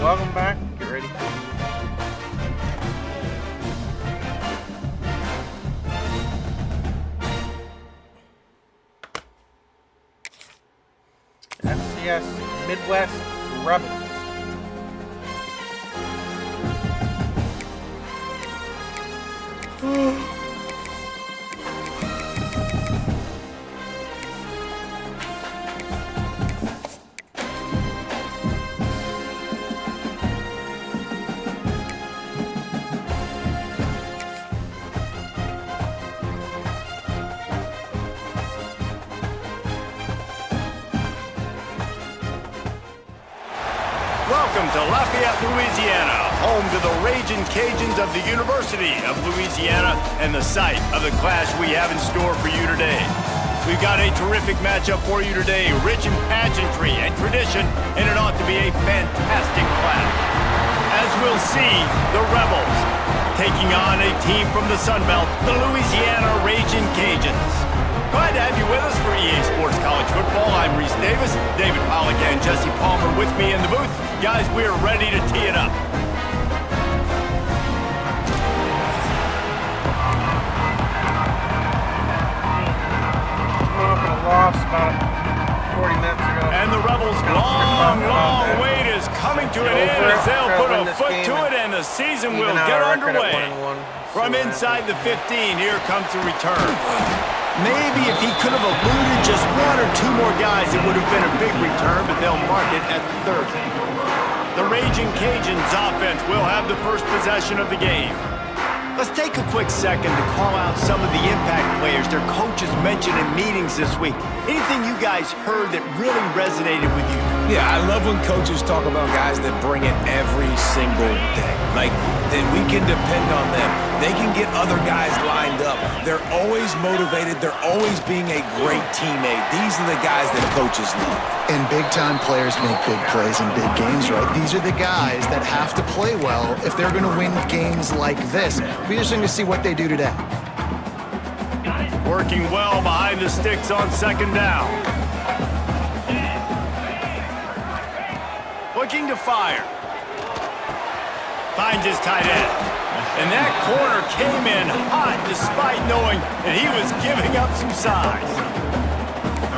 welcome back. Get ready. FCS Midwest Rebels. Welcome to Lafayette, Louisiana, home to the Ragin' Cajuns of the University of Louisiana and the site of the clash we have in store for you today. We've got a terrific matchup for you today, rich in pageantry and tradition, and it ought to be a fantastic clash. As we'll see, the Rebels taking on a team from the Sun Belt, the Louisiana Ragin' Cajuns. Glad to have you with us for EA Sports College Football. I'm Reese Davis, David Pollock and Jesse Palmer with me in the booth. Guys, we are ready to tee it up. Lost about 40 minutes ago. And the Rebels' long wait is coming to an end as they'll put a foot to it and the season will get underway. From inside the 15, here comes the return. Maybe if he could have eluded just one or two more guys, it would have been a big return, but they'll mark it at 30. The Ragin' Cajuns offense will have the first possession of the game. Let's take a quick second to call out some of the impact players their coaches mentioned in meetings this week. Anything you guys heard that really resonated with you? Yeah, I love when coaches talk about guys that bring it every single day. Like, then we can depend on them. They can get other guys lined up. They're always motivated. They're always being a great teammate. These are the guys that coaches love. And big-time players make big plays in big games, right? These are the guys that have to play well if they're going to win games like this. It'll be interesting to see what they do today. Working well behind the sticks on second down. Looking to fire. Finds his tight end. And that corner came in hot despite knowing that he was giving up some size.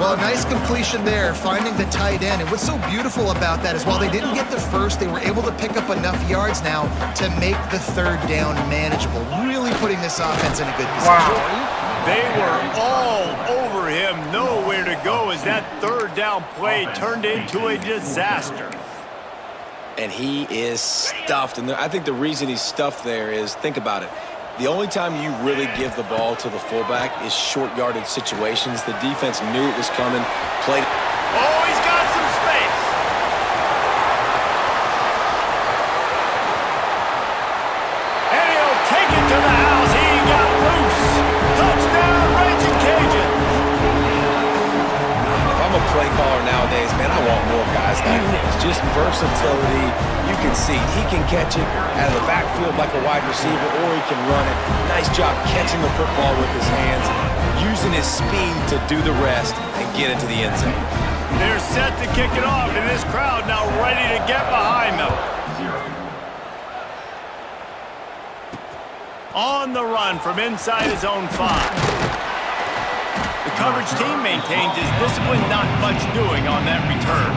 Well, a nice completion there, finding the tight end. And what's so beautiful about that is while they didn't get the first, they were able to pick up enough yards now to make the third down manageable. Really putting this offense in a good position. Wow. They were all over him, nowhere to go as that third down play turned into a disaster. And he is stuffed. And I think the reason he's stuffed there is, think about it. The only time you really give the ball to the fullback is short yardage situations. The defense knew it was coming, played. Oh, he's got some space. And he'll take it to the house. He got loose. Touchdown, Ragin' Cajuns. If I'm a play caller nowadays, man, I want more guys like this. Just versatility. You can see he can catch it out of the backfield like a wide receiver, or he can run it. Nice job catching the football with his hands, using his speed to do the rest and get into the end zone. They're set to kick it off, and this crowd now ready to get behind them. On the run from inside his own 5. The coverage team maintains his discipline, not much doing on that return.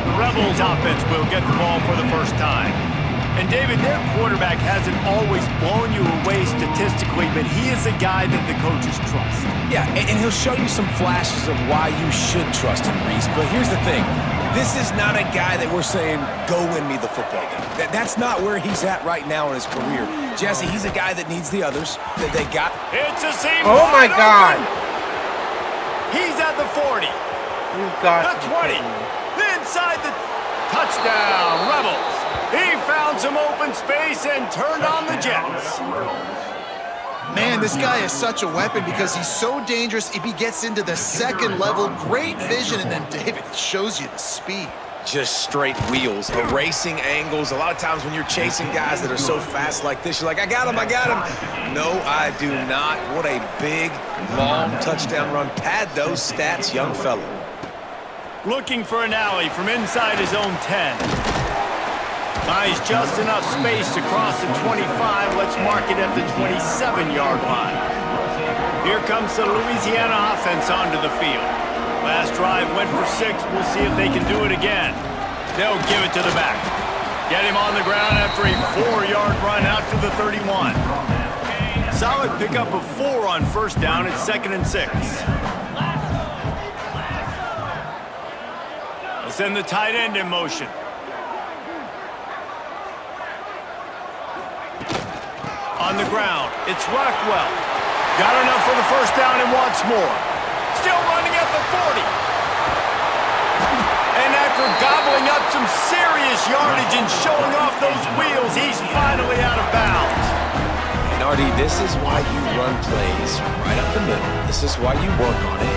The Rebels offense will get the ball for the first time. And David, their quarterback hasn't always blown you away statistically, but he is a guy that the coaches trust. Yeah, and he'll show you some flashes of why you should trust him, Reese. But here's the thing. This is not a guy that we're saying, go win me the football game. That's not where he's at right now in his career. Jesse, he's a guy that needs the others that they got. It's a seam. Oh, my God. He's at the 40. You've got the 20. Inside the touchdown, Rebels. He found some open space and turned on the Jets. Man, this guy is such a weapon because he's so dangerous if he gets into the second level. Great vision, and then David shows you the speed. Just straight wheels, erasing angles. A lot of times when you're chasing guys that are so fast like this, you're like, I got him, I got him. No, I do not. What a big, long touchdown run. Pad those stats, young fellow. Looking for an alley from inside his own 10. Buys just enough space to cross the 25. Let's mark it at the 27-yard line. Here comes the Louisiana offense onto the field. Last drive went for 6. We'll see if they can do it again. They'll give it to the back. Get him on the ground after a 4-yard run out to the 31. Solid pickup of 4 on first down. It's 2nd and 6. They'll send the tight end in motion. On the ground, it's Rockwell. Got enough for the first down and wants more. Still running at the 40. And after gobbling up some serious yardage and showing off those wheels, he's finally out of bounds. And Artie, this is why you run plays right up the middle. This is why you work on it.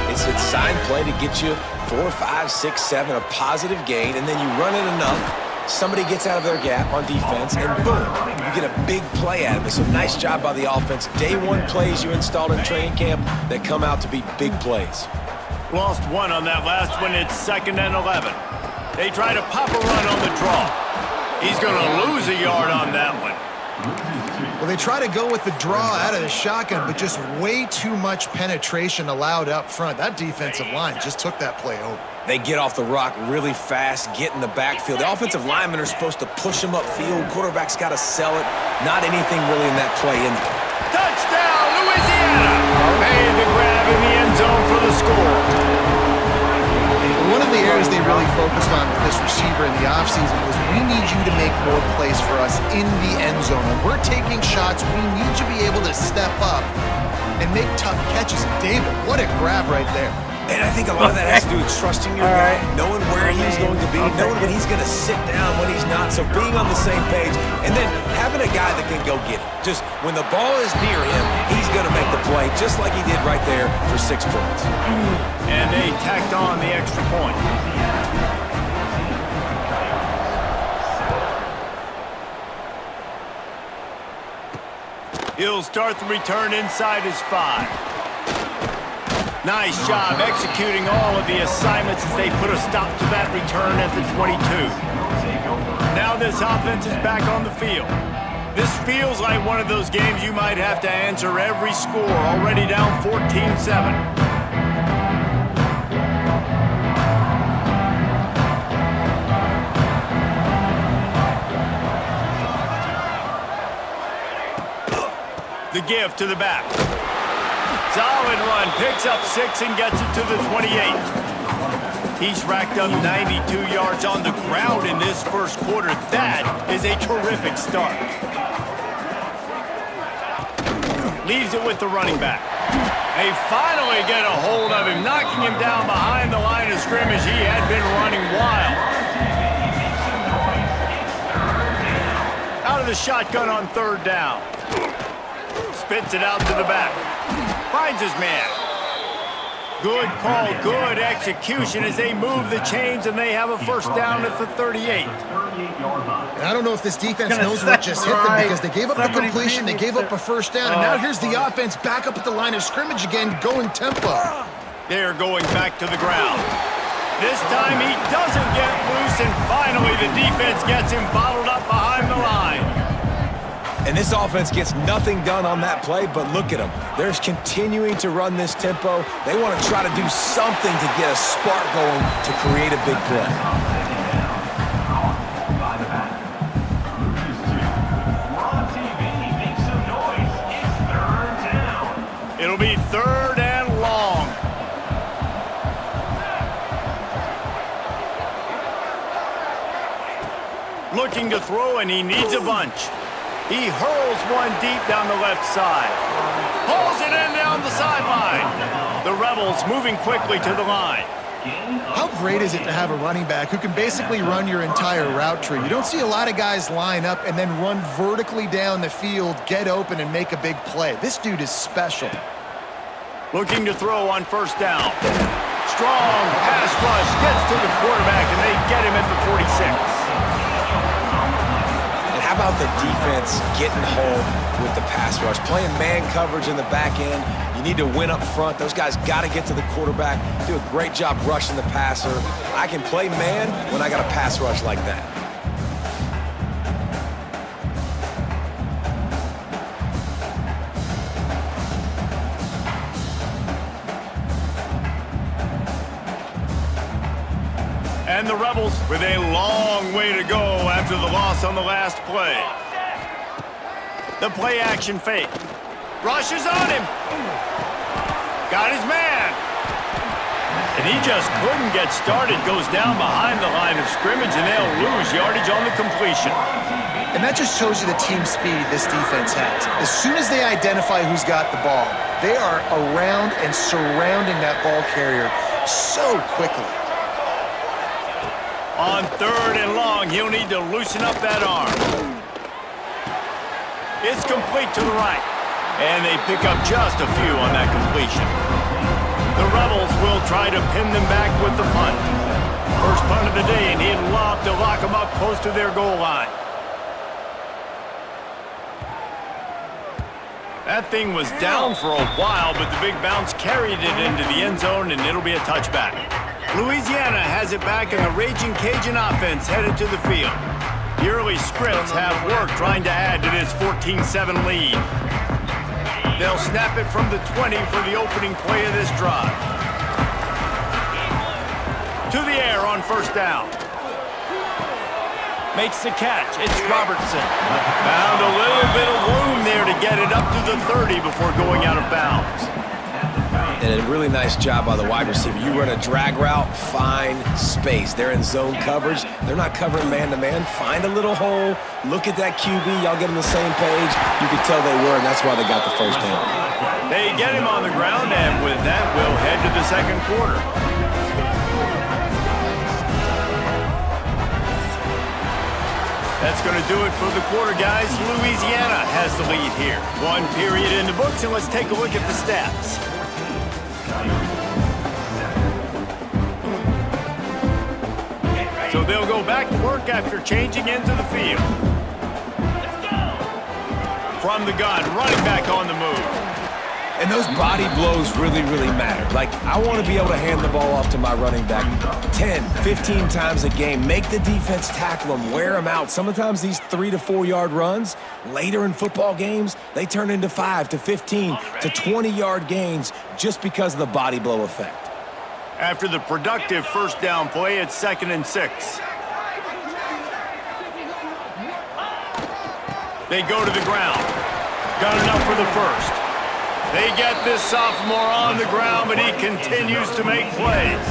It's a design play to get you 4, 5, 6, 7, a positive gain, and then you run it enough. Somebody gets out of their gap on defense, and boom, you get a big play out of it. So nice job by the offense. Day 1 plays you installed in training camp that come out to be big plays. Lost 1 on that last one. It's 2nd and 11. They try to pop a run on the draw. He's going to lose a yard on that one. Well, they try to go with the draw out of the shotgun, but just way too much penetration allowed up front. That defensive line just took that play over. They get off the rock really fast, get in the backfield. The offensive linemen are supposed to push them upfield. Quarterback's got to sell it. Not anything really in that play in there. Touchdown, Louisiana! Made the grab in the end zone for the score. One of the areas they really focused on with this receiver in the offseason was we need you to make more plays for us in the end zone. When we're taking shots, we need you to be able to step up and make tough catches. David, what a grab right there. And I think a lot of that has to do with trusting your guy, knowing where he's going to be, knowing when he's going to sit down, when he's not. So being on the same page, and then having a guy that can go get it. Just when the ball is near him, he's going to make the play, just like he did right there for 6 points. And they tacked on the extra point. He'll start the return inside his 5. Nice job executing all of the assignments as they put a stop to that return at the 22. Now this offense is back on the field. This feels like one of those games you might have to answer every score, already down 14-7. The give to the back. Solid run, picks up 6 and gets it to the 28. He's racked up 92 yards on the ground in this first quarter. That is a terrific start. Leaves it with the running back. They finally get a hold of him, knocking him down behind the line of scrimmage. He had been running wild. Out of the shotgun on 3rd down. Spits it out to the back. Finds his man. Good call, good execution as they move the chains and they have a first down at the 38. And I don't know if this defense knows what just hit them because they gave up the completion, they gave up a first down, and now here's the offense back up at the line of scrimmage again, going tempo. They're going back to the ground. This time he doesn't get loose, and finally the defense gets him bottled up behind the line. And this offense gets nothing done on that play, but look at them. They're continuing to run this tempo. They want to try to do something to get a spark going to create a big play. It'll be 3rd and long. Looking to throw, and he needs a bunch. He hurls one deep down the left side. Pulls it in down the sideline. The Rebels moving quickly to the line. How great is it to have a running back who can basically run your entire route tree? You don't see a lot of guys line up and then run vertically down the field, get open, and make a big play. This dude is special. Looking to throw on 1st down. Strong pass rush gets to the quarterback, and they get him at the 46. How about the defense getting home with the pass rush? Playing man coverage in the back end. You need to win up front. Those guys got to get to the quarterback. Do a great job rushing the passer. I can play man when I got a pass rush like that. And the Rebels with a long way to go after the loss on the last play. The play action fake. Rushes on him. Got his man. And he just couldn't get started. Goes down behind the line of scrimmage, and they'll lose yardage on the completion. And that just shows you the team speed this defense has. As soon as they identify who's got the ball, they are around and surrounding that ball carrier so quickly. On 3rd and long, he'll need to loosen up that arm. It's complete to the right. And they pick up just a few on that completion. The Rebels will try to pin them back with the punt. First punt of the day, and he'd love to lock them up close to their goal line. That thing was down for a while, but the big bounce carried it into the end zone, and it'll be a touchback. Louisiana has it back, and the Raging Cajun offense headed to the field. The early scripts have worked trying to add to this 14-7 lead. They'll snap it from the 20 for the opening play of this drive. To the air on first down. Makes the catch. It's Robertson. Found a little bit of room there to get it up to the 30 before going out of bounds. And a really nice job by the wide receiver. You run a drag route, find space. They're in zone coverage. They're not covering man-to-man. Find a little hole. Look at that QB. Y'all get on the same page. You could tell they were, and that's why they got the first down. They get him on the ground, and with that, we'll head to the second quarter. That's going to do it for the quarter, guys. Louisiana has the lead here. 1 period in the books, and let's take a look at the stats. So they'll go back to work after changing into the field. From the gun, running back on the move. And those body blows really, really matter. Like, I want to be able to hand the ball off to my running back 10, 15 times a game. Make the defense tackle them, wear them out. Sometimes these 3 to 4 yard runs, later in football games, they turn into 5 to 15 to 20 yard gains just because of the body blow effect. After the productive first down play, it's 2nd and 6. They go to the ground. Got enough for the first. They get this sophomore on the ground, but he continues to make plays.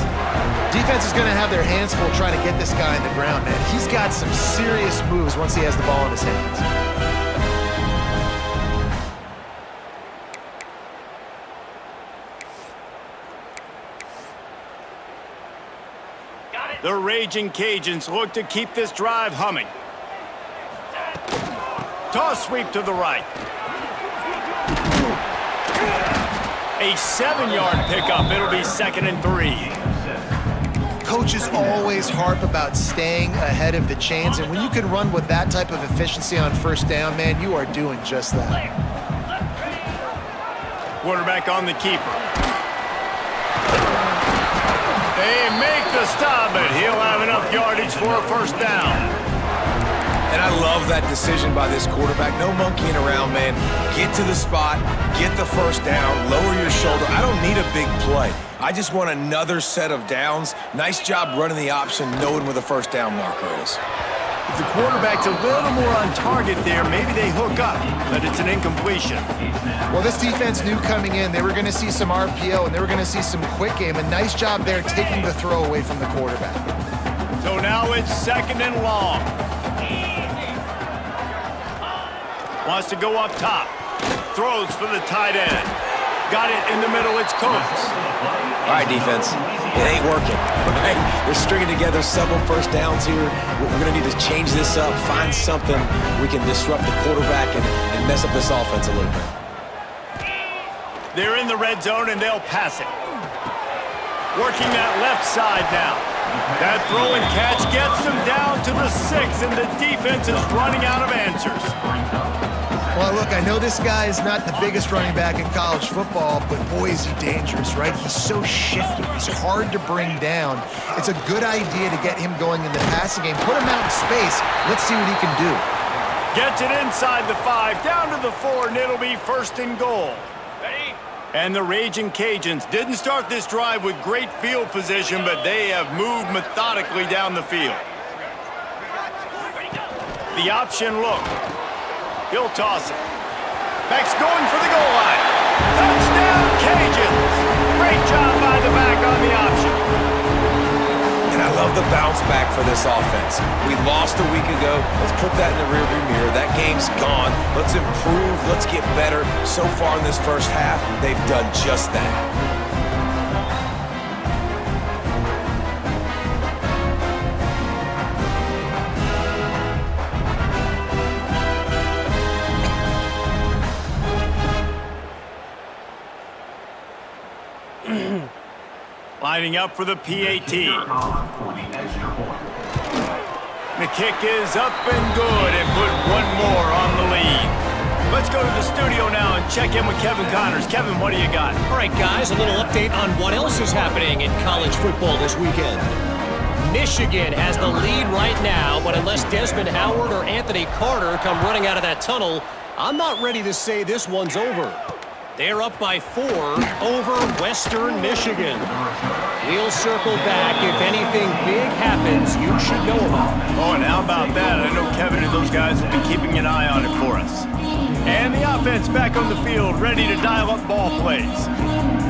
Defense is going to have their hands full trying to get this guy in the ground, man. He's got some serious moves once he has the ball in his hands. The Raging Cajuns look to keep this drive humming. Toss sweep to the right. A 7-yard pickup. It'll be 2nd and 3. Coaches always harp about staying ahead of the chains, and when you can run with that type of efficiency on first down, man, you are doing just that. Quarterback on the keeper. They make the stop, but he'll have enough yardage for a first down. And I love that decision by this quarterback. No monkeying around, man. Get to the spot, get the first down, lower your shoulder. I don't need a big play. I just want another set of downs. Nice job running the option, knowing where the first down marker is. If the quarterback's a little more on target there, maybe they hook up, but it's an incompletion. Well, this defense knew coming in they were going to see some RPO and they were going to see some quick game. A nice job there taking the throw away from the quarterback. So now it's 2nd and long. Wants to go up top. Throws for the tight end. Got it in the middle. It's Coates. All right, defense. It ain't working. Right? We're stringing together several first downs here. We're going to need to change this up, find something we can disrupt the quarterback and mess up this offense a little bit. They're in the red zone, and they'll pass it. Working that left side now. That throw and catch gets them down to the 6, and the defense is running out of answers. Well, look, I know this guy is not the biggest running back in college football, but boy, is he dangerous, right? He's so shifty. He's hard to bring down. It's a good idea to get him going in the passing game. Put him out in space. Let's see what he can do. Gets it inside the 5, down to the 4, and it'll be 1st and goal. Ready? And the Raging Cajuns didn't start this drive with great field position, but they have moved methodically down the field. The option look. He'll toss it. Back's going for the goal line. Touchdown, Cajuns! Great job by the back on the option. And I love the bounce back for this offense. We lost a week ago. Let's put that in the rearview mirror. That game's gone. Let's improve. Let's get better. So far in this first half, they've done just that. Lining up for the PAT. The kick is up and good and put one more on the lead. Let's go to the studio now and check in with Kevin Connors. Kevin, what do you got? All right, guys, a little update on what else is happening in college football this weekend. Michigan has the lead right now, but unless Desmond Howard or Anthony Carter come running out of that tunnel, I'm not ready to say this one's over. They're up by 4 over Western Michigan. We'll circle back. If anything big happens, you should know about it. Oh, and how about that? I know Kevin and those guys will be keeping an eye on it for us. And the offense back on the field, ready to dial up ball plays.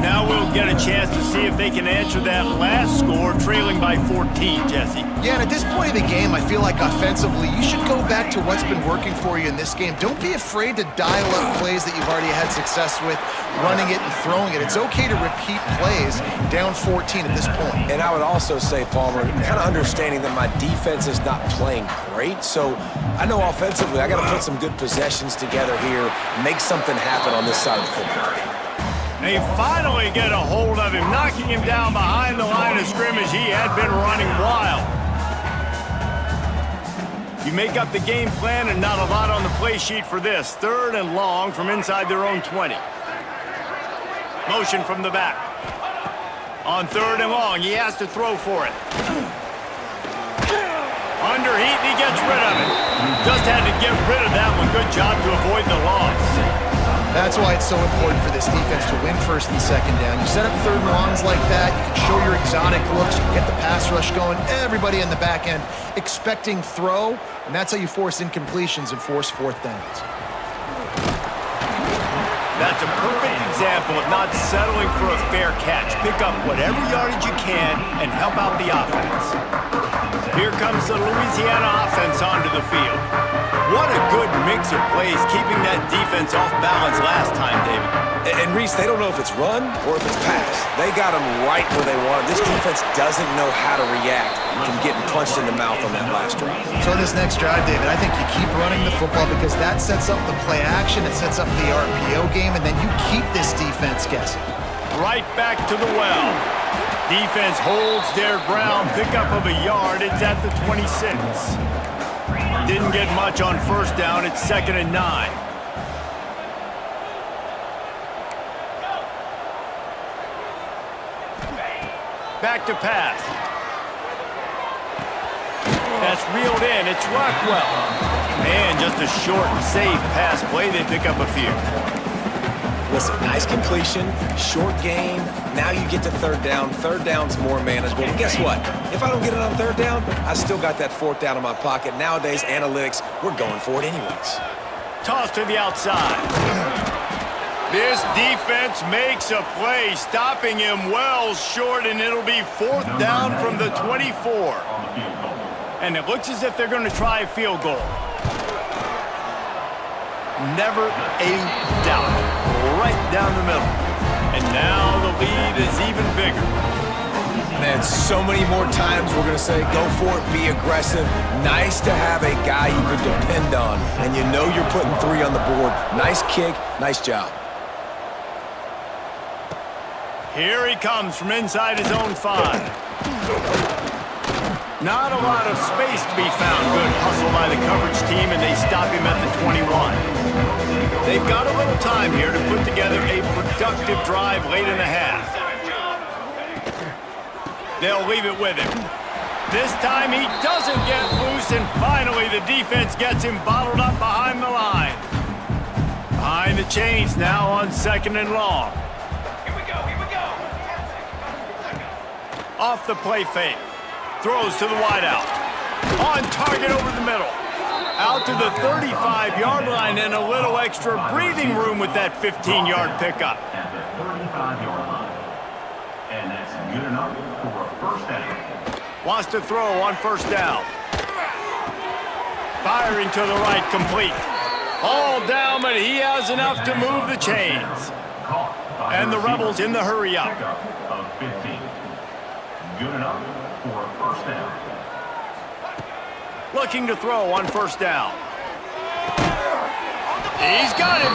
Now we'll get a chance to see if they can answer that last score, trailing by 14, Jesse. Yeah, and at this point of the game, I feel like offensively, you should go back to what's been working for you in this game. Don't be afraid to dial up plays that you've already had success with, running it and throwing it. It's okay to repeat plays down 14 at this point. And I would also say, Palmer, kind of understanding that my defense is not playing great, so I know offensively I got to put some good possessions together here, make something happen on this side of the football. They finally get a hold of him, knocking him down behind the line of scrimmage. He had been running wild. You make up the game plan and not a lot on the play sheet for this. 3rd and long from inside their own 20. Motion from the back. On 3rd and long, he has to throw for it. Under heat, and he gets rid of it. Just had to get rid of that one. Good job to avoid the loss. That's why it's so important for this defense to win 1st and 2nd down. You set up 3rd and longs like that, you can show your exotic looks, you can get the pass rush going, everybody in the back end expecting throw, and that's how you force incompletions and force 4th downs. That's a perfect example of not settling for a fair catch. Pick up whatever yardage you can and help out the offense. Here comes the Louisiana offense onto the field. What a good mix of plays, keeping that defense off balance last time, David. And Reese, they don't know if it's run or if it's pass. They got them right where they want them. This defense doesn't know how to react from getting punched in the mouth on that last drive. So this next drive, David, I think you keep running the football because that sets up the play action, it sets up the RPO game, and then you keep this defense guessing. Right back to the well. Defense holds their ground, pickup of a yard. It's at the 26. Didn't get much on 1st down. It's 2nd and 9. Back to pass. That's reeled in. It's Rockwell. And just a short and safe pass play. They pick up a few. Listen, nice completion, short game. Now you get to 3rd down. 3rd down's more manageable. But guess what? If I don't get it on 3rd down, I still got that 4th down in my pocket. Nowadays, analytics, we're going for it anyways. Toss to the outside. This defense makes a play, stopping him well short, and it'll be 4th down from the 24. And it looks as if they're going to try a field goal. Never a doubt. Right down the middle. And now the lead is even bigger. Man, so many more times we're going to say, go for it, be aggressive. Nice to have a guy you can depend on, and you know you're putting 3 on the board. Nice kick, nice job. Here he comes from inside his own 5. Not a lot of space to be found. Good hustle by the coverage team, and they stop him at the 21. They've got a little time here to put together a productive drive late in the half. They'll leave it with him. This time he doesn't get loose, and finally the defense gets him bottled up behind the line. Behind the chains now on 2nd and long. Off the play fake. Throws to the wideout. On target over the middle. Out to the 35-yard line and a little extra breathing room with that 15-yard pickup. At the 35-yard line. And that's good enough for a first down. Wants to throw on first down. Firing to the right, complete. All down, but he has enough to move the chains. And the Rebels in the hurry up. Of 15. Good enough for a first down. Looking to throw on first down. He's got him.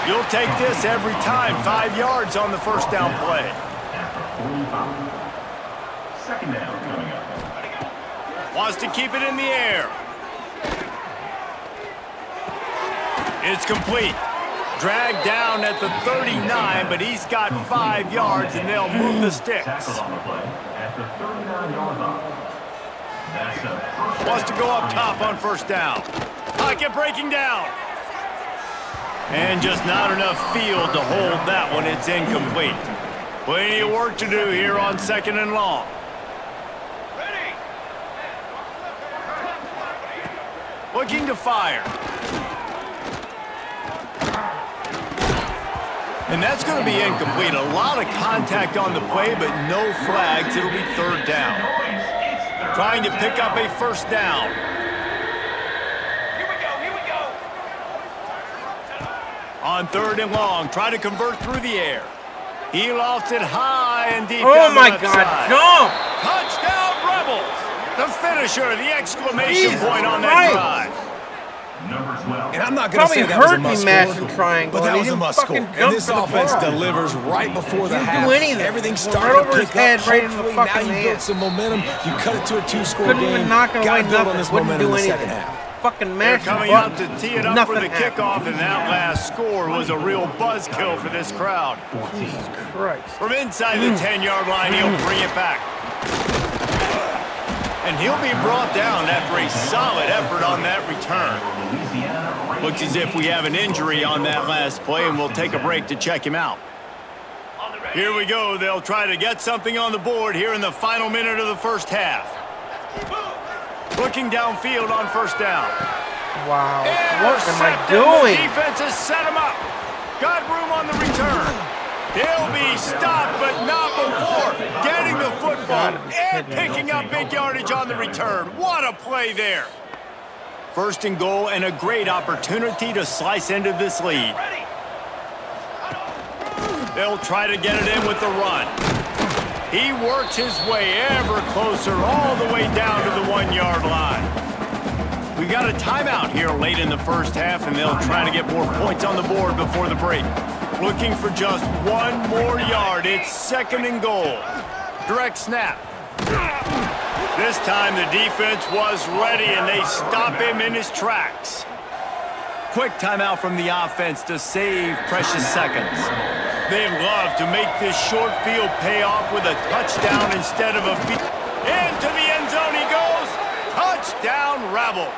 You'll take this every time. 5 yards on the first down play. After 45. Second down coming up. Wants to keep it in the air. It's complete. Dragged down at the 39, but he's got 5 yards, and they'll move the sticks. Tackle on the play at the 39-yard line. That's a first Wants to go up top on first down. Pocket breaking down. And just not enough field to hold that one. It's incomplete. Plenty of work to do here on second and long. Looking to fire. And that's going to be incomplete. A lot of contact on the play, but no flags. It'll be third down. Trying to pick up a first down. Here we go. On third and long, try to convert through the air. He lofts it high and deep Oh down the my left God, side. jump! Touchdown Rebels! The finisher, the exclamation Jesus point on that Christ. drive. number 12. And I'm not going to Probably say that was a hurt me must mashing score, triangle, but that and he was a didn't must score. fucking And jump this for the offense ball. delivers right before the Didn't half. do anything. Everything's Went starting over to his pick head, up. right in the Hopefully now fucking you hand. built some momentum. You cut it to a 2-score Couldn't game. even knock it Got away, to build on nothing. this Wouldn't momentum do in the anything. second half. Fucking They're mashing coming out buttons. to tee it up Nothing for the happened. kickoff, and that last score was a real buzzkill for this crowd. Jesus Christ. From inside the 10-yard line, he'll bring it back. And he'll be brought down after a solid effort on that return. Looks as if we have an injury on that last play, and we'll take a break to check him out. Here we go. They'll try to get something on the board here in the final minute of the first half. Looking downfield on first down. Wow. What am I Intercepted. doing? The defense has set him up. Got room on the return. He'll be stopped, but not before getting the football and picking up big yardage on the return. What a play there. First and goal, and a great opportunity to slice into this lead. They'll try to get it in with the run. He works his way ever closer all the way down to the 1-yard line. We got a timeout here late in the first half, and they'll try to get more points on the board before the break. Looking for just one more yard. It's second and goal. Direct snap. This time the defense was ready, and they stop him in his tracks. Quick timeout from the offense to save precious seconds. They'd love to make this short field pay off with a touchdown instead of a field. Into the end zone he goes. Touchdown Rebels.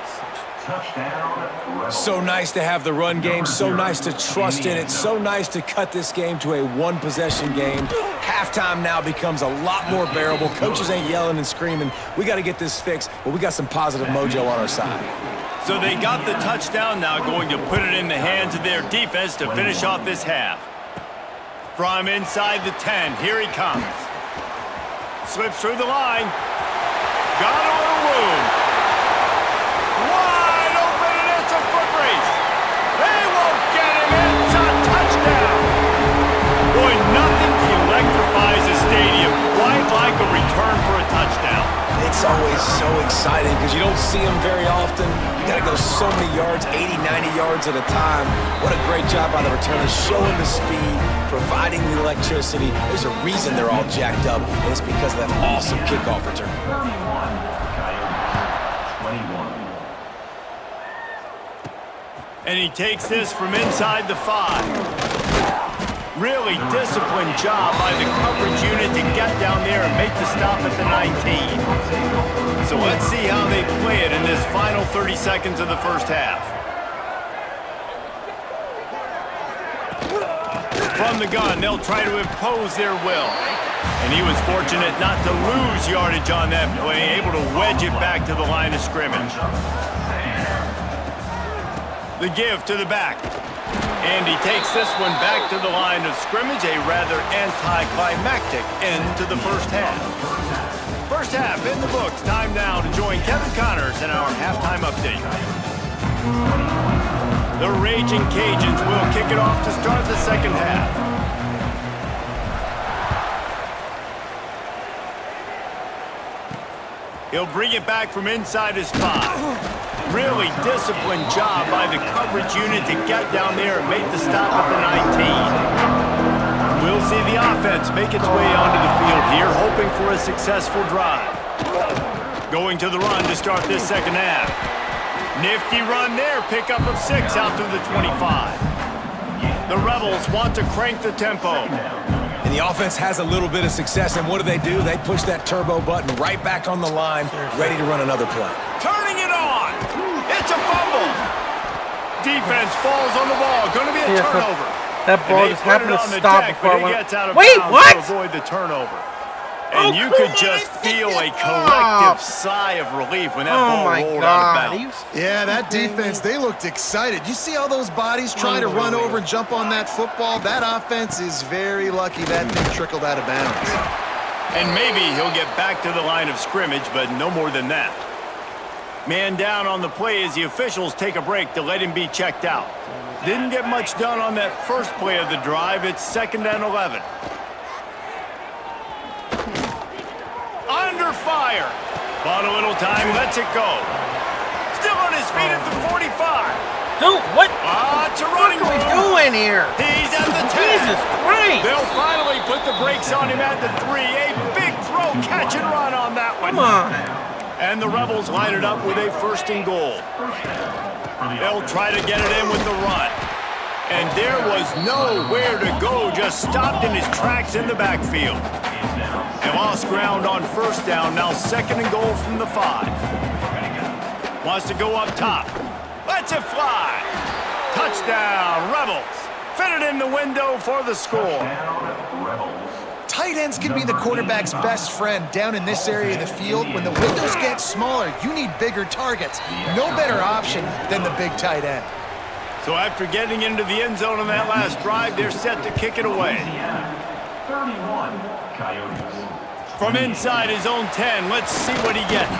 So nice to have the run game, so nice to trust in it, so nice to cut this game to a one-possession game. Halftime now becomes a lot more bearable. Coaches ain't yelling and screaming. We got to get this fixed, but we got some positive mojo on our side. So they got the touchdown, now going to put it in the hands of their defense to finish off this half. From inside the 10, here he comes. Slips through the line. Got a little room. Wide open, and it's a foot race. They won't get him. It's a touchdown. Boy, nothing electrifies a stadium quite like a return for a touchdown. It's always so exciting because you don't see them very often. You got to go so many yards, 80, 90 yards at a time. What a great job by the returners, showing the speed, providing the electricity. There's a reason they're all jacked up, and it's because of that awesome kickoff return. 21. And he takes this from inside the 5. Really disciplined job by the coverage unit to get down there and make the stop at the 19. So let's see how they play it in this final 30 seconds of the first half. From the gun, they'll try to impose their will. And he was fortunate not to lose yardage on that play, able to wedge it back to the line of scrimmage. The give to the back. And he takes this one back to the line of scrimmage, a rather anticlimactic end to the first half. First half in the books. Time now to join Kevin Connors in our halftime update. The Raging Cajuns will kick it off to start the second half. He'll bring it back from inside his 5. Really disciplined job by the coverage unit to get down there and make the stop at the 19. We'll see the offense make its way onto the field here, hoping for a successful drive. Going to the run to start this second half. Nifty run there, pickup of 6 out to the 25. The Rebels want to crank the tempo. And the offense has a little bit of success, and what do? They push that turbo button right back on the line, ready to run another play. Turning it on! It's a fumble! Defense falls on the ball. Going to be a turnover. That ball just happened to stop before I went. Wait, what? To avoid the turnover. And you could just feel a collective sigh of relief when that ball rolled out of bounds. Yeah, that defense, they looked excited. You see all those bodies trying to run over and jump on that football? That offense is very lucky that thing trickled out of bounds. And maybe he'll get back to the line of scrimmage, but no more than that. Man down on the play as the officials take a break to let him be checked out. Didn't get much done on that first play of the drive. It's 2nd and 11. Under fire. Bought a little time, lets it go. Still on his feet at the 45. Dude, what? It's a running What are we doing here? He's at the 10. Jesus Christ. They'll finally put the brakes on him at the 3. A big throw, catch and run on that one. Come on. And the Rebels line it up with a 1st and goal. They'll try to get it in with the run. And there was nowhere to go, just stopped in his tracks in the backfield. They lost ground on 1st down, now 2nd and goal from the 5. Wants to go up top. Lets it fly. Touchdown, Rebels. Fitted in the window for the score. Tight ends can be the quarterback's best friend down in this area of the field. When the windows get smaller, you need bigger targets. No better option than the big tight end. So after getting into the end zone on that last drive, they're set to kick it away. 31 Coyotes. From inside his own 10, let's see what he gets.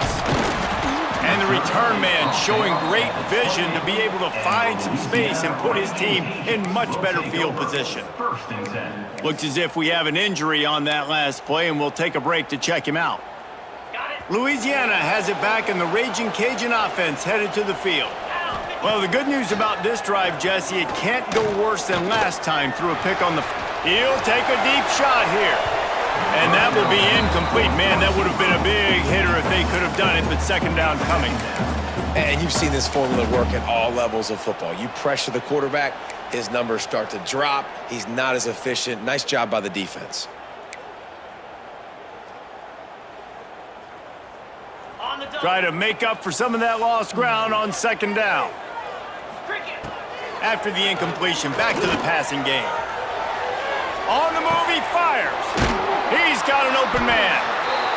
And the return man showing great vision to be able to find some space and put his team in much better field position. 1st and 10. Looks as if we have an injury on that last play, and we'll take a break to check him out. Louisiana has it back, and the Raging Cajun offense headed to the field. Well, the good news about this drive, Jesse, it can't go worse than last time through a pick on the... He'll take a deep shot here. And that will be incomplete. Man, that would have been a big hitter if they could have done it, but 2nd down coming. And you've seen this formula work at all levels of football. You pressure the quarterback, his numbers start to drop. He's not as efficient. Nice job by the defense. Try to make up for some of that lost ground on 2nd down. After the incompletion, back to the passing game. On the move, he fires. He's got an open man.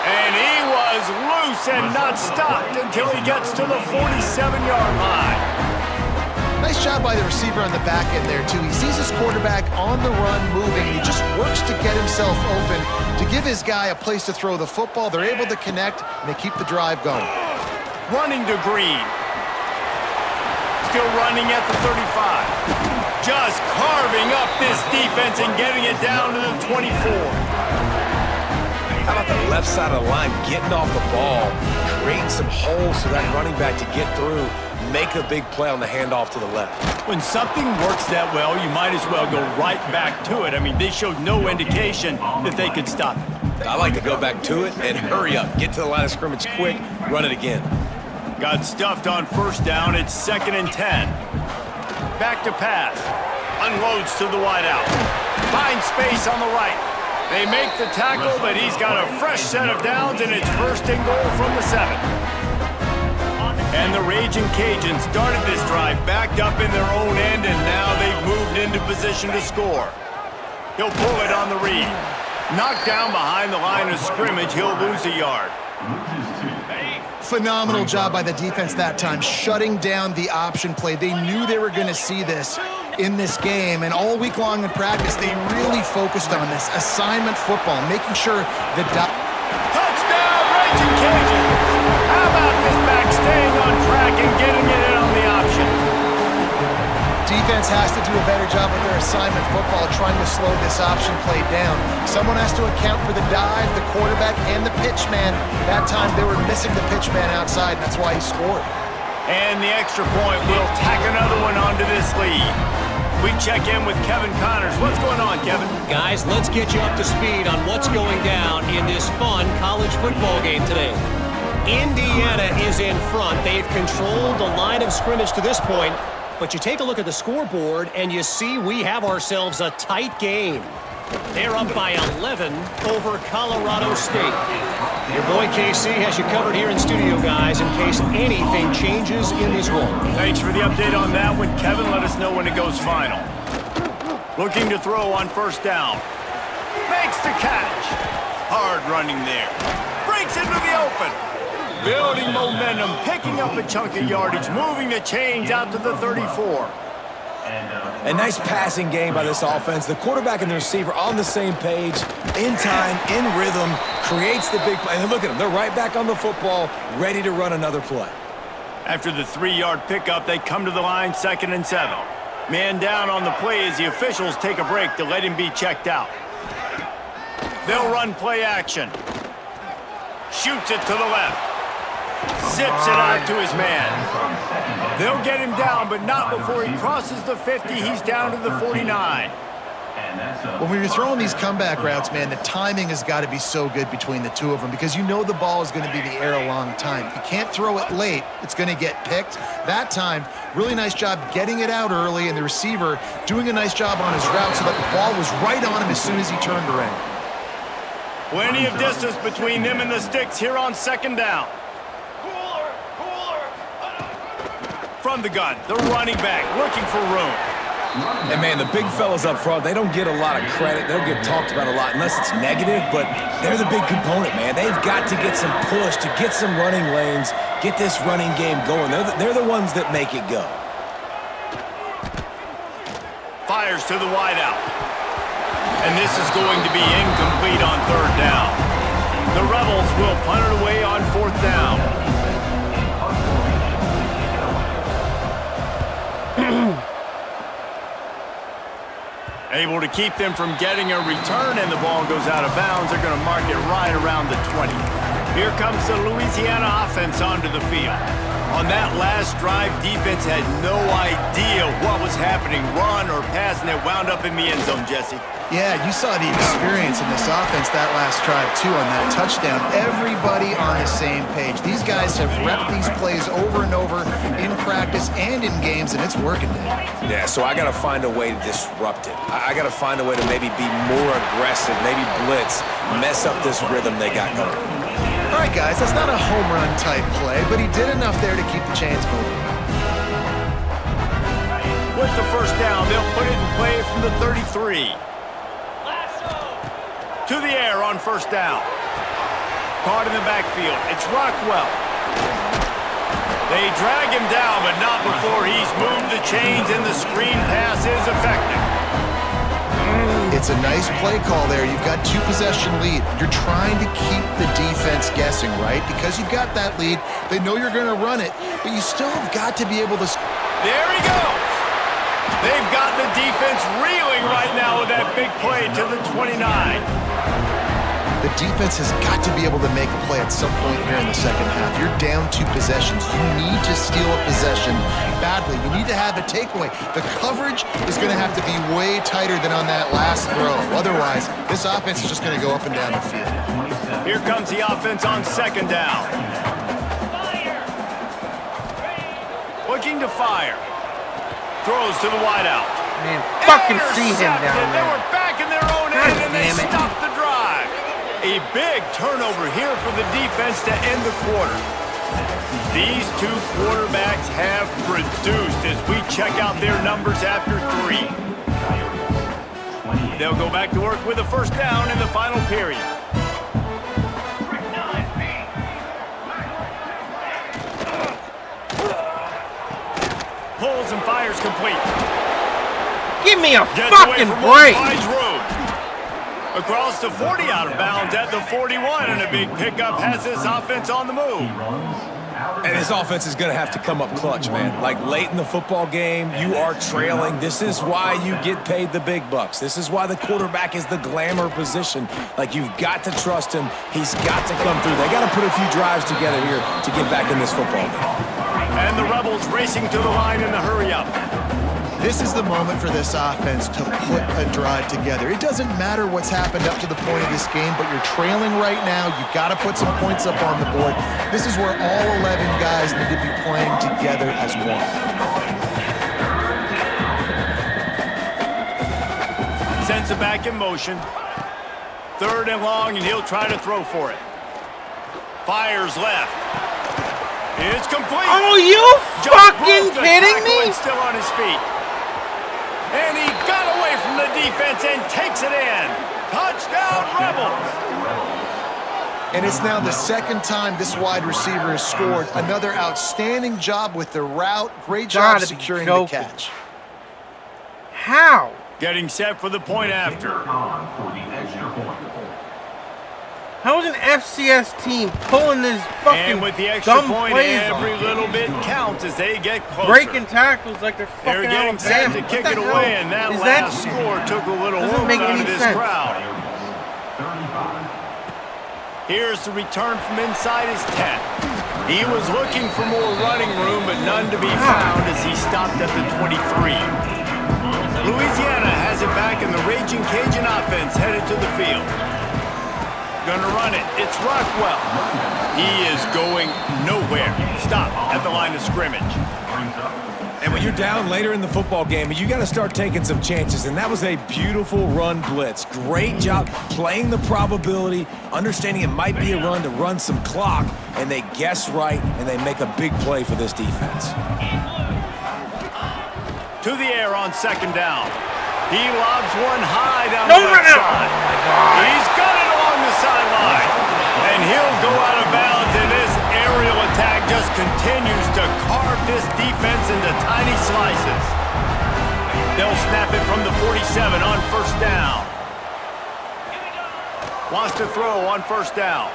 And he was loose and not stopped until he gets to the 47-yard line. Nice job by the receiver on the back end there, too. He sees his quarterback on the run moving, and he just works to get himself open to give his guy a place to throw the football. They're able to connect, and they keep the drive going. Running to Green. Still running at the 35. Just carving up this defense and getting it down to the 24. How about the left side of the line getting off the ball, creating some holes for that running back to get through, make a big play on the handoff to the left. When something works that well, you might as well go right back to it. I mean, they showed no indication that they could stop it. I like to go back to it and hurry up, get to the line of scrimmage quick, run it again. Got stuffed on 1st down. It's 2nd and 10. Back to pass. Unloads to the wideout. Finds space on the right. They make the tackle, but he's got a fresh set of downs, and it's 1st and goal from the 7. And the Raging Cajuns started this drive backed up in their own end, and now they've moved into position to score. He'll pull it on the read. Knocked down behind the line of scrimmage, he'll lose a yard. Phenomenal job by the defense that time, shutting down the option play. They knew they were going to see this in this game, and all week long in practice, they really focused on this assignment football, making sure the touchdown, Raging Cajuns! How about this back staying on track and getting it in on the option? Defense has to do a better job with their assignment football, trying to slow this option play down. Someone has to account for the dive, the quarterback, and the pitch man. That time they were missing the pitch man outside, and that's why he scored. And the extra point will tack another one onto this lead. We check in with Kevin Connors. What's going on, Kevin? Guys, let's get you up to speed on what's going down in this fun college football game today. Indiana is in front. They've controlled the line of scrimmage to this point. But you take a look at the scoreboard, and you see we have ourselves a tight game. They're up by 11 over Colorado State. Your boy KC has you covered here in studio, guys, in case anything changes in this one. Thanks for the update on that one, Kevin. Let us know when it goes final. Looking to throw on first down. Makes the catch. Hard running there. Breaks into the open. Building momentum, picking up a chunk of yardage, moving the chains out to the 34. A nice passing game by this offense. The quarterback and the receiver on the same page, in time, in rhythm, creates the big play. And look at them. They're right back on the football, ready to run another play. After the 3-yard pickup, they come to the line, 2nd and 7. Man down on the play as the officials take a break to let him be checked out. They'll run play action. Shoots it to the left. Zips it out to his man. They'll get him down, but not before he crosses the 50. He's down to the 49. When we were throwing these comeback routes, man, the timing has got to be so good between the two of them because you know the ball is going to be in the air a long time. If you can't throw it late, it's going to get picked. That time, really nice job getting it out early, and the receiver doing a nice job on his route so that the ball was right on him as soon as he turned around. Plenty of distance between them and the sticks here on 2nd down. From the gun, the running back looking for room. And man, the big fellas up front, they don't get a lot of credit. They'll get talked about a lot unless it's negative, but they're the big component, man. They've got to get some push, to get some running lanes, get this running game going. They're the ones that make it go. Fires to the wideout. And this is going to be incomplete on 3rd down. The Rebels will punt it away on 4th down. Able to keep them from getting a return, and the ball goes out of bounds. They're going to mark it right around the 20. Here comes the Louisiana offense onto the field. On that last drive, defense had no idea what was happening, run or pass, and it wound up in the end zone, Jesse. Yeah, you saw the experience in this offense that last drive, too, on that touchdown. Everybody on the same page. These guys have repped these plays over and over in practice and in games, and it's working now. Yeah, so I got to find a way to disrupt it. I got to find a way to maybe be more aggressive, maybe blitz, mess up this rhythm they got going. All right, guys, that's not a home run type play, but he did enough there to keep the chains moving. With the first down, they'll put it in play from the 33. To the air on 1st down. Caught in the backfield. It's Rockwell. They drag him down, but not before he's moved the chains, and the screen pass is effective. It's a nice play call there. You've got 2-possession lead. You're trying to keep the defense guessing, right? Because you've got that lead. They know you're going to run it, but you still have got to be able to... There he goes. They've got the defense reeling right now with that big play to the 29. The defense has got to be able to make a play at some point here in the second half. You're down 2 possessions. You need to steal a possession badly. You need to have a takeaway. The coverage is going to have to be way tighter than on that last throw. Otherwise, this offense is just going to go up and down the field. Here comes the offense on 2nd down. Looking to fire. Throws to the wideout. Man, fucking see him down They there. were back in their own end, and they damn it. stopped the drive. A big turnover here for the defense to end the quarter. These two quarterbacks have produced as we check out their numbers after 3. They'll go back to work with a first down in the final period. Pulls and fires complete. Give me a Gets fucking away from break. Finds room. Across the 40, out of bounds at the 41, and a big pickup has this offense on the move. And this offense is going to have to come up clutch, man. Like late in the football game, you are trailing. This is why you get paid the big bucks. This is why the quarterback is the glamour position. Like, you've got to trust him. He's got to come through. They got to put a few drives together here to get back in this football game. And the Rebels racing to the line in the hurry-up. This is the moment for this offense to put a drive together. It doesn't matter what's happened up to the point of this game, but you're trailing right now. You've got to put some points up on the board. This is where all 11 guys need to be playing together as one. Sends it back in motion. 3rd and long, and he'll try to throw for it. Fires left. It's complete. Oh, you fucking kidding me? And still on his feet. And he got away from the defense and takes it in. Touchdown, Rebels. And it's now the 2nd time this wide receiver has scored. Another outstanding job with the route. Great job securing the catch. How? Getting set for the point after. How is an FCS team pulling this fucking And with the extra dumb point, plays every on? little bit counts as they get closer. Breaking tackles like they're They're fucking getting set Alabama. to kick What it the away, hell and that is last score took a little Doesn't hope make out any of this sense. crowd. Here's the return from inside his 10. He was looking for more running room, but none to be found as he stopped at the 23. Louisiana has it back, and the Raging Cajun offense headed to the field. Gonna run it. It's Rockwell. He is going nowhere. Stop at the line of scrimmage. And when you're down later in the football game, you got to start taking some chances. And that was a beautiful run blitz. Great job playing the probability, understanding it might be a run to run some clock, and they guess right, and they make a big play for this defense. To the air on 2nd down. He lobs one high down the left side. He's got it along the sideline. And he'll go out of bounds, and this aerial attack just continues to carve this defense into tiny slices. They'll snap it from the 47 on 1st down. Wants to throw on 1st down.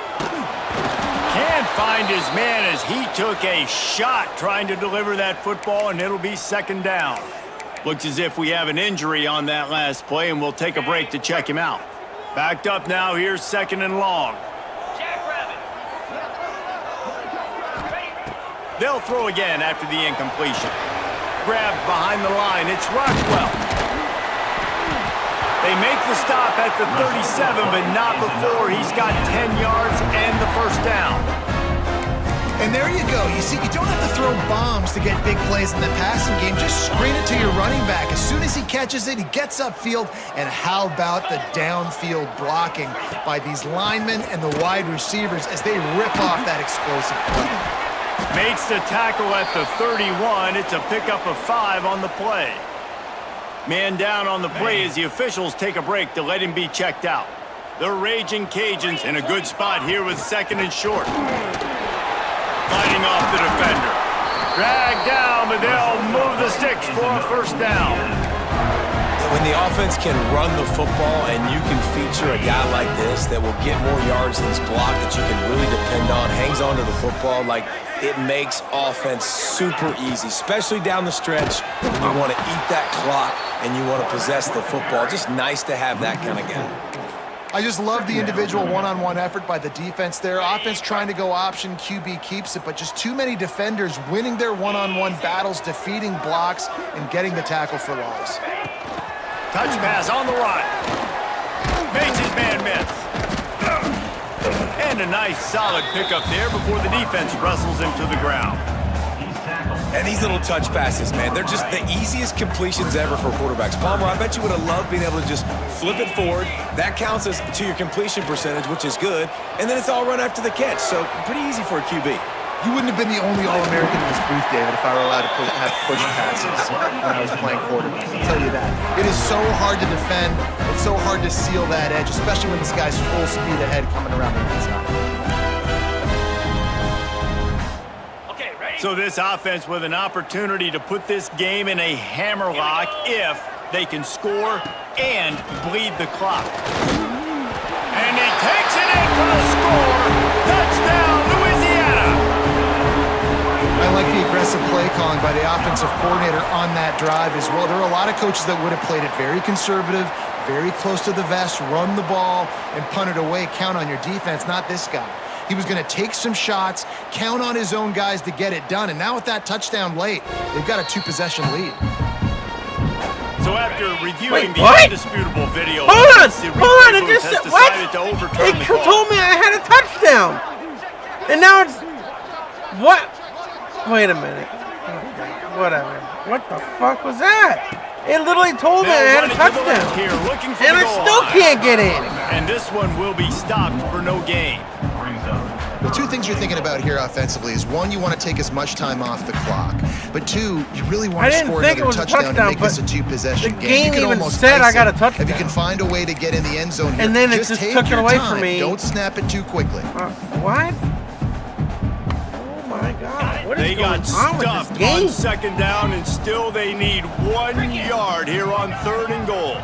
Can't find his man as he took a shot trying to deliver that football, and it'll be 2nd down. Looks as if we have an injury on that last play, and we'll take a break to check him out. Backed up now, here's 2nd and long. They'll throw again after the incompletion. Grabbed behind the line, it's Rockwell. They make the stop at the 37, but not before he's got 10 yards and the 1st down. And there you go. You see, you don't have to throw bombs to get big plays in the passing game. Just screen it to your running back. As soon as he catches it, he gets upfield. And how about the downfield blocking by these linemen and the wide receivers as they rip off that explosive play. Makes the tackle at the 31. It's a pickup of 5 on the play. Man down on the play as the officials take a break to let him be checked out. The Raging Cajuns in a good spot here with 2nd and short. Fighting off the defender. Dragged down, but they'll move the sticks for a 1st down. When the offense can run the football and you can feature a guy like this that will get more yards than his block that you can really depend on, hangs on to the football, like, it makes offense super easy, especially down the stretch when you want to eat that clock and you want to possess the football. Just nice to have that kind of guy. I just love the individual one-on-one effort by the defense there. Offense trying to go option, QB keeps it, but just too many defenders winning their one-on-one battles, defeating blocks, and getting the tackle for loss. Touch pass on the run. Makes his man miss. And a nice solid pickup there before the defense wrestles him to the ground. And these little touch passes, man, they're just the easiest completions ever for quarterbacks. Palmer, I bet you would have loved being able to just flip it forward. That counts as to your completion percentage, which is good. And then it's all run after the catch, so pretty easy for a QB. You wouldn't have been the only All-American in this booth, David, if I were allowed to have push passes when I was playing quarterback. I'll tell you that. It is so hard to defend. It it's so hard to seal that edge, especially when this guy's full speed ahead coming around the inside. So this offense with an opportunity to put this game in a hammerlock if they can score and bleed the clock. And he takes it in for the score. Touchdown, Louisiana! I like the aggressive play calling by the offensive coordinator on that drive as well. There are a lot of coaches that would have played it very conservative, very close to the vest, run the ball, and punt it away. Count on your defense, not this guy. He was going to take some shots, count on his own guys to get it done. And now with that touchdown late, they've got a 2-possession lead. So after reviewing the what? indisputable video, Hold on, it it just has what? decided to overturn It the call. told me I had a touchdown, and now it's what? Wait a minute. Whatever. What the fuck was that? It literally told me I had a touchdown, here, looking for and the I goal still line. can't get in. And this one will be stopped for no gain. The two things you're thinking about here offensively is, one, you want to take as much time off the clock. But two, you really want to score another touchdown to make this a 2-possession the game. game You can even almost said I ice got a it touchdown. if you can find a way to get in the end zone here. And then it just take took it your away time. from me. Don't snap it too quickly. What? Oh my God! What is They going got on with stuffed this game? on second down, and still they need 1 yard here on 3rd and goal.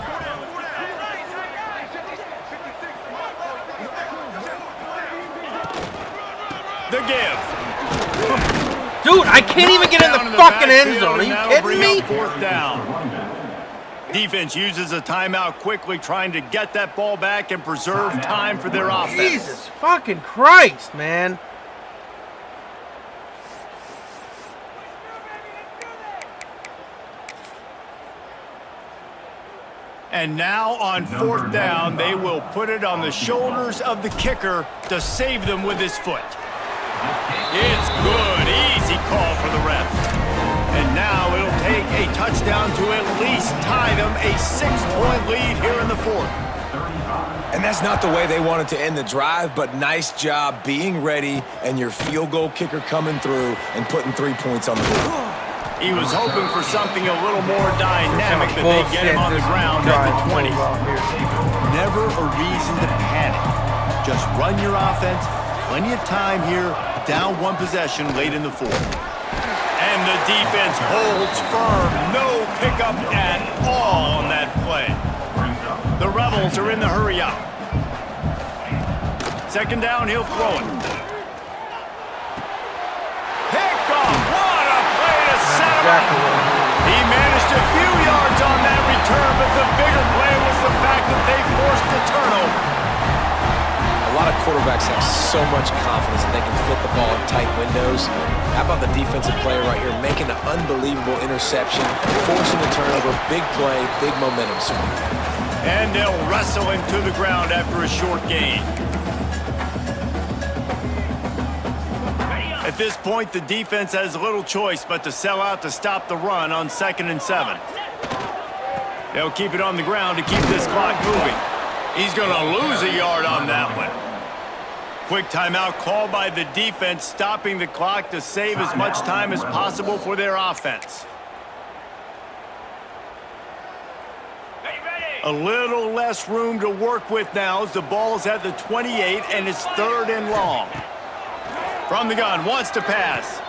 The give. Dude, I can't even get in the fucking end zone. Are you kidding me? 4th down. Defense uses a timeout quickly, trying to get that ball back and preserve time for their offense. Jesus fucking Christ, man. And now on 4th down, they will put it on the shoulders of the kicker to save them with his foot. It's good. Easy call for the ref. And now it'll take a touchdown to at least tie them a 6-point lead here in the 4th. And that's not the way they wanted to end the drive, but nice job being ready and your field goal kicker coming through and putting 3 points on the board. He was hoping for something a little more dynamic, but they get him on the ground at the 20. Never a reason to panic. Just run your offense. Plenty of time here. Down 1 possession late in the 4th. And the defense holds firm. No pickup at all on that play. The Rebels are in the hurry up. 2nd down, he'll throw it. Picked off. What a play to set him up. He managed a few yards on that return, but the bigger play was the fact that they forced the turnover. A lot of quarterbacks have so much confidence that they can fit the ball in tight windows. How about the defensive player right here making an unbelievable interception, forcing the turnover, big play, big momentum swing. And they'll wrestle him to the ground after a short gain. At this point, the defense has little choice but to sell out to stop the run on 2nd and 7. They'll keep it on the ground to keep this clock moving. He's going to lose a yard on that one. Quick timeout called by the defense, stopping the clock to save as much time as possible for their offense. A little less room to work with now as the ball's at the 28 and it's 3rd and long. From the gun, wants to pass.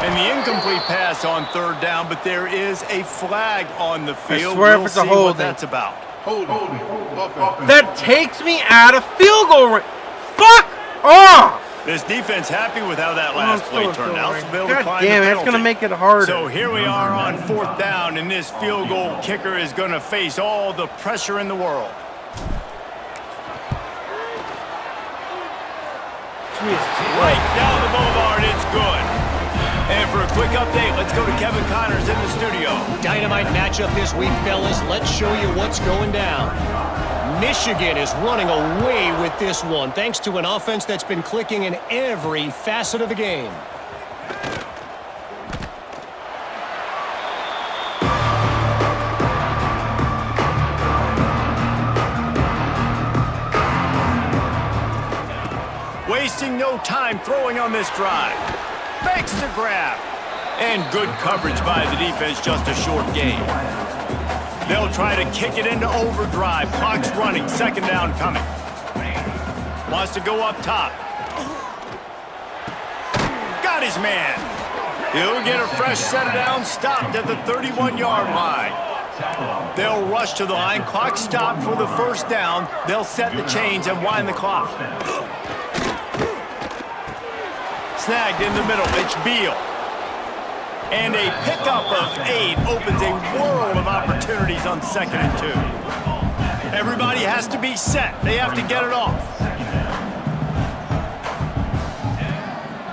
And the incomplete pass on 3rd down, but there is a flag on the field. I swear if we'll it's a see holding. what that's about. That takes me out of field goal range. Fuck off! This defense happy with how that last play turned out. So they'll decline God damn, the that's going to penalty. make it harder. So here we are on 4th down, and this field goal kicker is going to face all the pressure in the world. Right down the boulevard, it's good. And for a quick update, let's go to Kevin Connors in the studio. Dynamite matchup this week, fellas. Let's show you what's going down. Michigan is running away with this one, thanks to an offense that's been clicking in every facet of the game. Wasting no time throwing on this drive. Fakes the grab. And good coverage by the defense, just a short gain. They'll try to kick it into overdrive. Clock's running. Second down coming. Wants to go up top. Got his man. He'll get a fresh set of downs, stopped at the 31-yard line. They'll rush to the line. Clock stopped for the first down. They'll set the chains and wind the clock. Snagged in the middle. It's Beal. And a pickup of 8 opens a world of opportunities on 2nd and 2. Everybody has to be set. They have to get it off.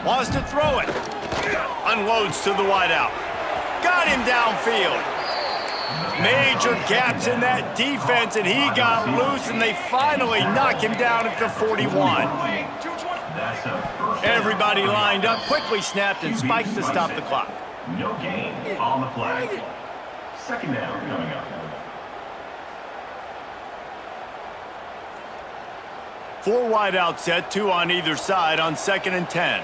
Wants to throw it. Unloads to the wideout. Got him downfield. Major gaps in that defense, and he got loose, and they finally knock him down at the 41. Everybody lined up, quickly snapped and spiked to stop the clock. No gain on the play. Second down coming up. 4 wide out set, 2 on either side on 2nd and 10.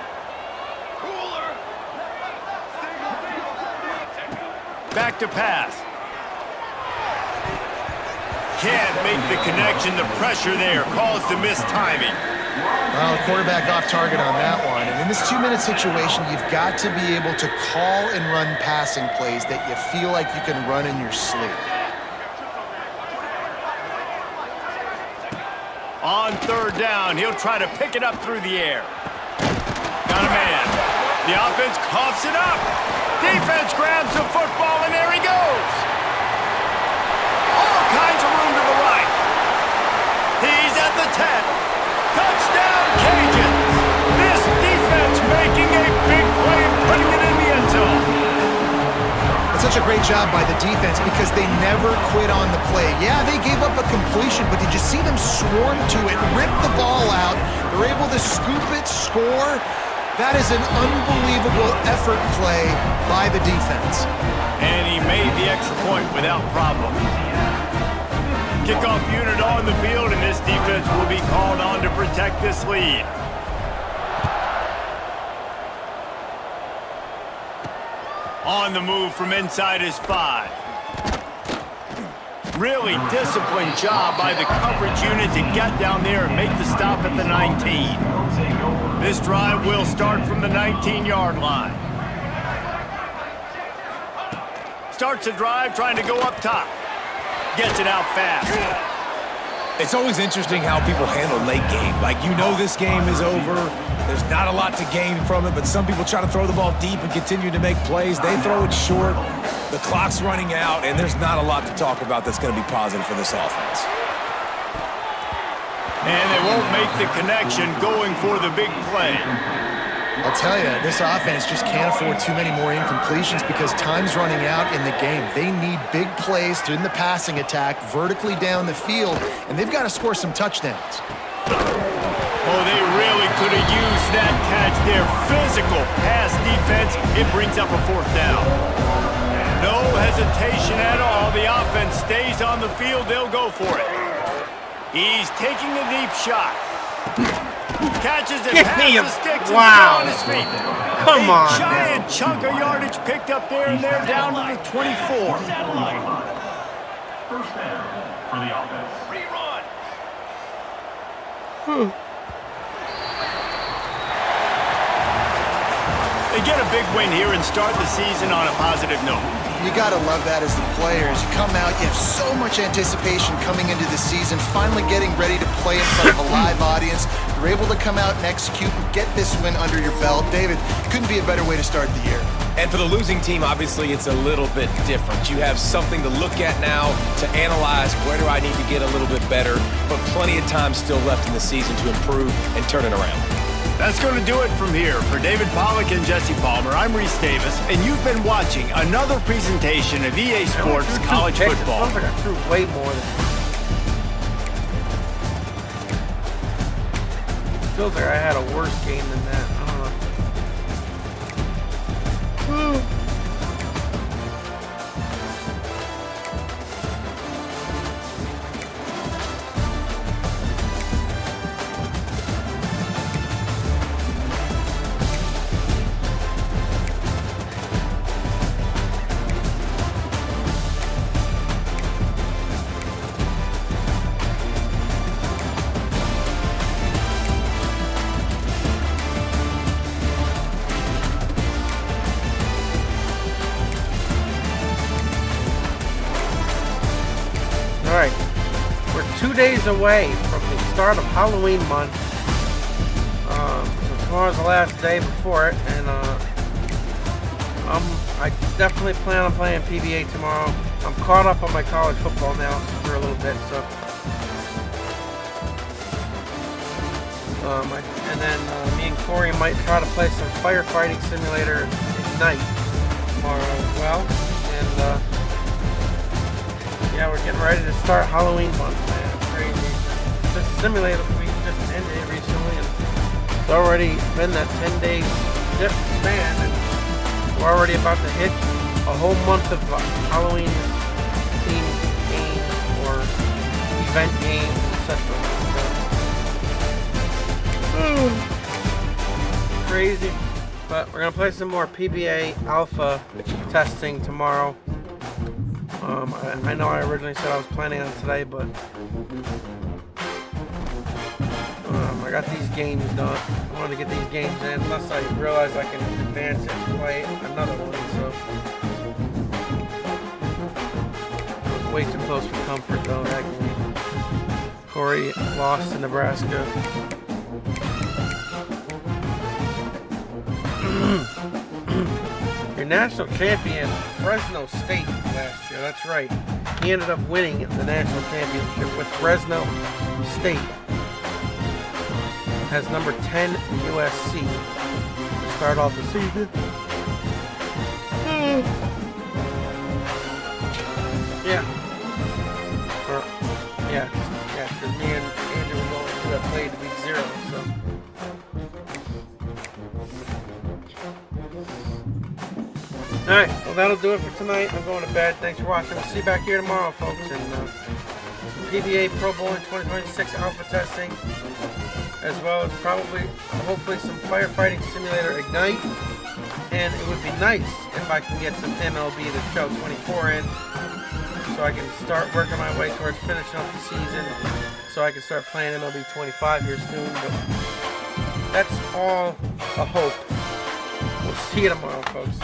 Back to pass. Can't make the connection. The pressure there caused the missed timing. Well, the quarterback off target on that one. And in this 2-minute situation, you've got to be able to call and run passing plays that you feel like you can run in your sleep. On 3rd down, he'll try to pick it up through the air. Got a man. The offense coughs it up. Defense grabs the football, and there he goes. All kinds of room to the right. He's at the 10. Touchdown, Cajuns. This defense making a big play and putting it in the end zone. It's such a great job by the defense because they never quit on the play. Yeah, they gave up a completion, but did you see them swarm to it, rip the ball out? They're able to scoop it, score. That is an unbelievable effort play by the defense. And he made the extra point without problem. Kickoff unit on the field, and this defense will be called on to protect this lead. On the move from inside his 5. Really disciplined job by the coverage unit to get down there and make the stop at the 19. This drive will start from the 19-yard line. Starts the drive trying to go up top. Gets it out fast. It's always interesting how people handle late game. Like, you know this game is over. There's not a lot to gain from it, but some people try to throw the ball deep and continue to make plays. They throw it short. The clock's running out, and there's not a lot to talk about that's going to be positive for this offense. And they won't make the connection going for the big play. I'll tell you, this offense just can't afford too many more incompletions because time's running out in the game. They need big plays in the passing attack, vertically down the field, and they've got to score some touchdowns. Oh, they really could have used that catch there. Physical pass defense. It brings up a 4th down. No hesitation at all. The offense stays on the field. They'll go for it. He's taking a deep shot. Catches it past the sticks and wow. on his feet. Come on. A giant chunk of yardage picked up there, and they're down to the 24. First down for the offense. Rerun. They get a big win here and start the season on a positive note. You got to love that as the players. You come out, you have so much anticipation coming into the season, finally getting ready to play in front of a live audience. You're able to come out and execute and get this win under your belt. David, couldn't be a better way to start the year. And for the losing team, obviously, it's a little bit different. You have something to look at now to analyze where do I need to get a little bit better, but plenty of time still left in the season to improve and turn it around. That's going to do it from here. For David Pollack and Jesse Palmer, I'm Reese Davis, and you've been watching another presentation of EA Sports College Football. Sounds like I threw way more than feels like I had a worse game than that. I don't know. days away from the start of Halloween month. So tomorrow's the last day before it, and I definitely plan on playing PBA tomorrow. I'm caught up on my college football now for a little bit, so. And then me and Corey might try to play some firefighting simulator Ignite tomorrow as well. And yeah, we're getting ready to start Halloween month, man. It's crazy. This simulator we just ended recently, and it's already been that 10-day dip span, and we're already about to hit a whole month of Halloween themed games or event games, etc. Crazy. But we're gonna play some more PBA alpha testing tomorrow. I know I originally said I was planning on today, but I got these games done. I wanted to get these games in, unless I realize I can advance it and play another one. So I was way too close for comfort though. That game. Corey lost to Nebraska. Your national champion, Fresno State, last year. That's right. He ended up winning the national championship with Fresno State. Has number 10 USC to start off the season. Yeah. Yeah, because me and Andrew were going to have played week 0, so. Alright, well that'll do it for tonight. I'm going to bed. Thanks for watching. We'll see you back here tomorrow, folks. And PBA Pro Bowl in 2026 alpha testing, as well as hopefully some firefighting simulator Ignite. And it would be nice if I can get some MLB The Show 24 in, so I can start working my way towards finishing up the season, so I can start playing MLB 25 here soon. But that's all a hope. We'll see you tomorrow, folks.